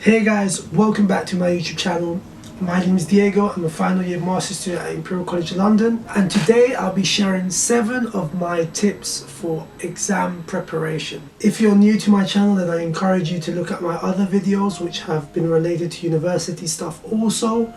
Hey guys, welcome back to my YouTube channel. My name is Diego. I'm a final year master's student at Imperial College London, and today I'll be sharing 7 of my tips for exam preparation. If you're new to my channel, then I encourage you to look at my other videos which have been related to university stuff also.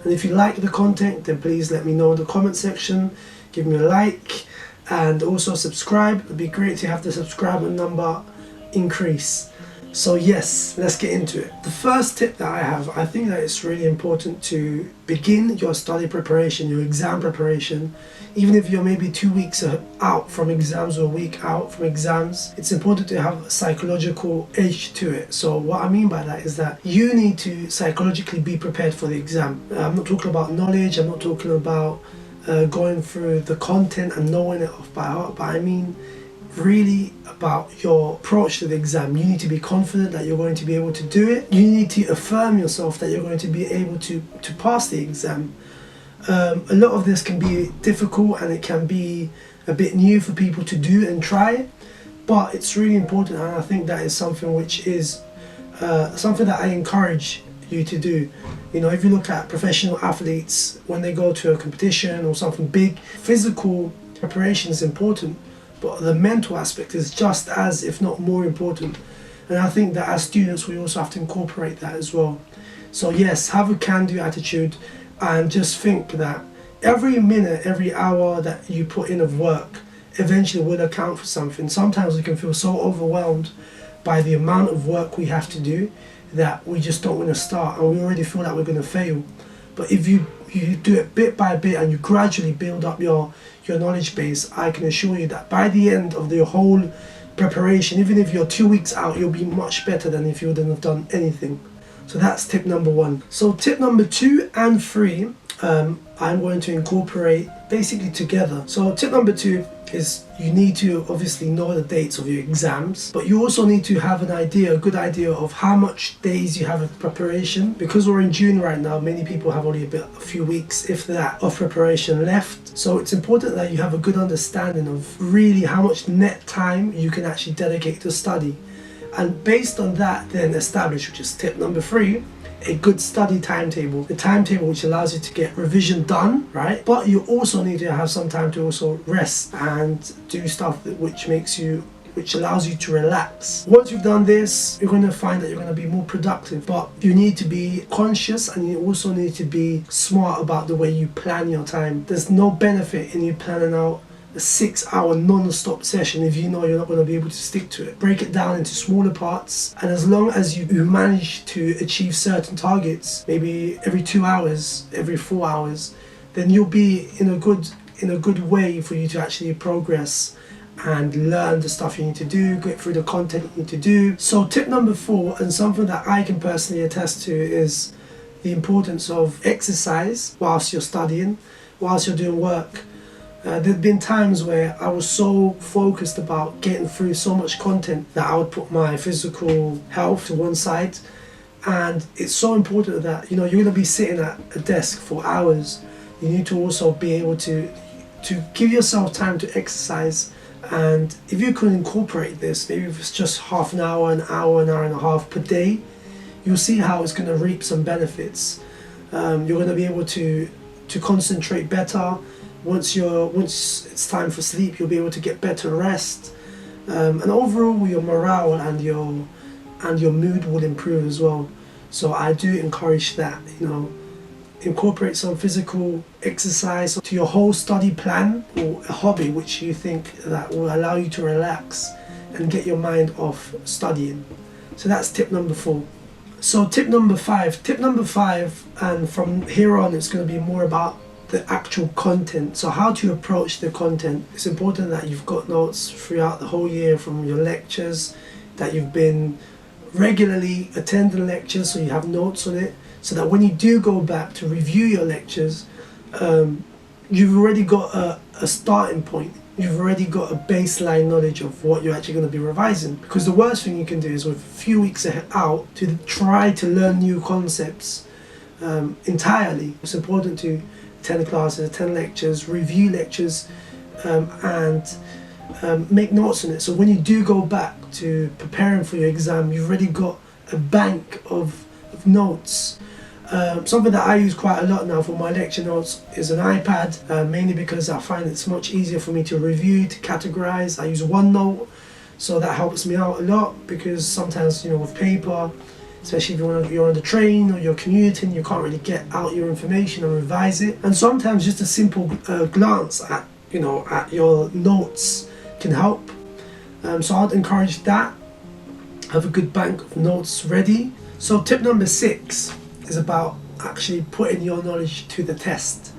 And if you like the content, then please let me know in the comment section, give me a like and also subscribe. It'd be great to have the subscriber number increase. So yes, let's get into it. The first tip that I have, I think that it's really important to begin your study preparation, your exam preparation, even if you're maybe 2 weeks out from exams or a week out from exams. It's important to have a psychological edge to it. So what I mean by that is that you need to psychologically be prepared for the exam. I'm not talking about knowledge, I'm not talking about going through the content and knowing it off by heart, but I mean really about your approach to the exam. You need to be confident that you're going to be able to do it. You need to affirm yourself that you're going to be able to pass the exam. A lot of this can be difficult and it can be a bit new for people to do and try, but it's really important, and I think that is something which is something that I encourage you to do. You know, if you look at professional athletes, when they go to a competition or something big, physical preparation is important, but the mental aspect is just as, if not more important. And I think that as students we also have to incorporate that as well. So yes, have a can-do attitude and just think that every minute, every hour that you put in of work eventually will account for something. Sometimes we can feel so overwhelmed by the amount of work we have to do that we just don't want to start, and we already feel like we're going to fail. But if you do it bit by bit and you gradually build up your knowledge base, I can assure you that by the end of the whole preparation, even if you're 2 weeks out, you'll be much better than if you wouldn't have done anything. So that's tip number 1. So tip number 2 and 3, I'm going to incorporate basically together. So tip number 2 is you need to obviously know the dates of your exams, but you also need to have a good idea of how much days you have of preparation. Because we're in June right now, many people have only a few weeks, if that, of preparation left. So it's important that you have a good understanding of really how much net time you can actually dedicate to study. And based on that, then establish, which is tip number 3, a good study timetable. The timetable which allows you to get revision done, right? But you also need to have some time to also rest and do stuff which allows you to relax. Once you've done this, you're going to find that you're going to be more productive, but you need to be conscious and you also need to be smart about the way you plan your time. There's no benefit in you planning out a 6-hour non-stop session if you know you're not going to be able to stick to it. Break it down into smaller parts, and as long as you manage to achieve certain targets, maybe every 2 hours, every 4 hours, then you'll be in a good way for you to actually progress and learn the stuff you need to do, get through the content you need to do. So tip number 4, and something that I can personally attest to, is the importance of exercise whilst you're studying, whilst you're doing work. There've been times where I was so focused about getting through so much content that I would put my physical health to one side. And it's so important that, you know, you're going to be sitting at a desk for hours. You need to also be able to give yourself time to exercise. And if you can incorporate this, maybe if it's just half an hour, an hour and a half per day, you'll see how it's going to reap some benefits. You're going to be able to concentrate better. Once it's time for sleep, you'll be able to get better rest, and overall your morale and your mood will improve as well. So I do encourage that, you know, incorporate some physical exercise to your whole study plan, or a hobby which you think that will allow you to relax and get your mind off studying. So that's tip number 4. So tip number 5, and from here on it's going to be more about the actual content. So how to approach the content. It's important that you've got notes throughout the whole year from your lectures, that you've been regularly attending lectures so you have notes on it, so that when you do go back to review your lectures, you've already got a starting point. You've already got a baseline knowledge of what you're actually going to be revising. Because the worst thing you can do is, with a few weeks out, to try to learn new concepts entirely. It's important to attend classes, attend lectures, review lectures, and make notes on it. So when you do go back to preparing for your exam, you've already got a bank of notes. Something that I use quite a lot now for my lecture notes is an iPad, mainly because I find it's much easier for me to review, to categorize. I use OneNote, so that helps me out a lot, because sometimes, with paper, especially if you're on the train or you're commuting, you can't really get out your information and revise it. And sometimes just a simple glance at your notes can help. So I'd encourage that. Have a good bank of notes ready. So tip number 6 is about actually putting your knowledge to the test.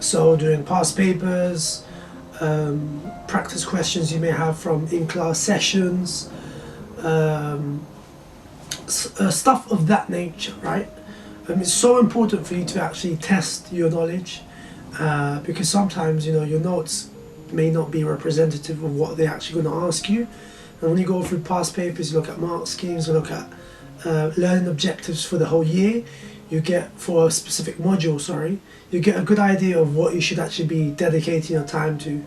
So doing past papers, practice questions you may have from in-class sessions, stuff of that nature, right? It's so important for you to actually test your knowledge, because sometimes your notes may not be representative of what they're actually going to ask you. And when you go through past papers, you look at mark schemes, you look at learning objectives for the whole year, you get for a specific module, you get a good idea of what you should actually be dedicating your time to.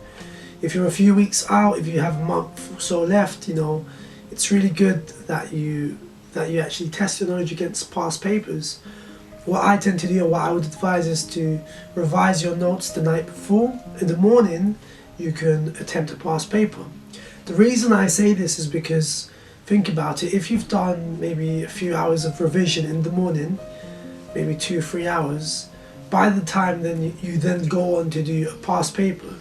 If you're a few weeks out, if you have a month or so left, it's really good that you actually test your knowledge against past papers. What I tend to do, and what I would advise, is to revise your notes the night before. In the morning, you can attempt a past paper. The reason I say this is because, think about it, if you've done maybe a few hours of revision in the morning, maybe 2-3 hours, by the time then you then go on to do a past paper,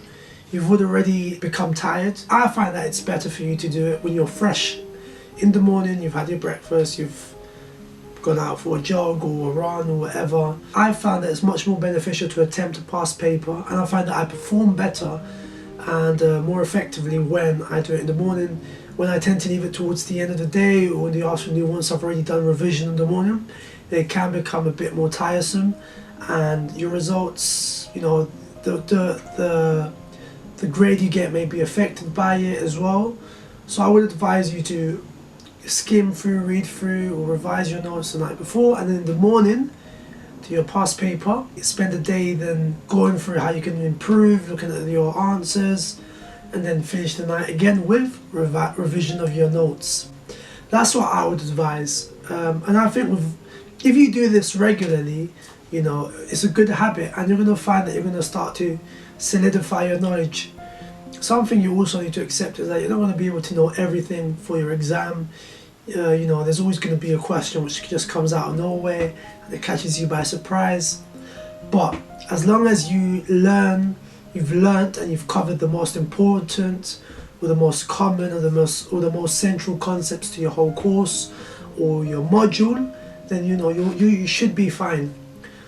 you would already become tired. I find that it's better for you to do it when you're fresh. In the morning, you've had your breakfast, you've gone out for a jog or a run or whatever. I found that it's much more beneficial to attempt a past paper, and I find that I perform better and more effectively when I do it in the morning. When I tend to leave it towards the end of the day or in the afternoon, once I've already done revision in the morning, it can become a bit more tiresome, and your results, the grade you get may be affected by it as well. So I would advise you to skim through, read through, or revise your notes the night before, and then in the morning do your past paper. Spend the day then going through how you can improve, looking at your answers, and then finish the night again with revision of your notes. That's what I would advise. And I think if you do this regularly, it's a good habit, and you're going to find that you're going to start to solidify your knowledge. Something you also need to accept is that you're not going to be able to know everything for your exam. There's always going to be a question which just comes out of nowhere and it catches you by surprise. But as long as you've learned and you've covered the most important or the most common or the most central concepts to your whole course or your module, then you should be fine.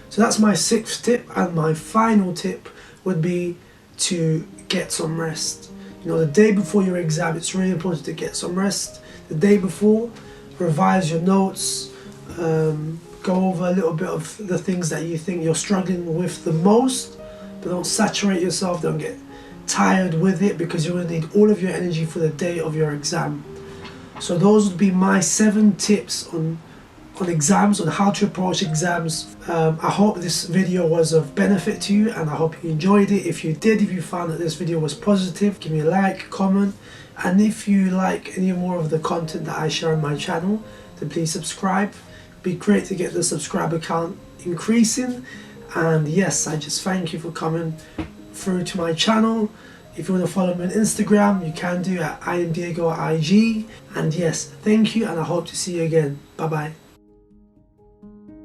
So that's my 6th tip, and my final tip would be to get some rest. The day before your exam, it's really important to get some rest. The day before, revise your notes, go over a little bit of the things that you think you're struggling with the most, but don't saturate yourself, don't get tired with it, because you're going to need all of your energy for the day of your exam. So those would be my 7 tips on exams, on how to approach exams. I hope this video was of benefit to you, and I hope you enjoyed it. If you did, if you found that this video was positive, give me a like, comment, and if you like any more of the content that I share on my channel, then please subscribe. It'd be great to get the subscriber count increasing. And yes, I just thank you for coming through to my channel. If you want to follow me on Instagram, you can do at IamDiego@IG. And yes, thank you, and I hope to see you again. Bye bye.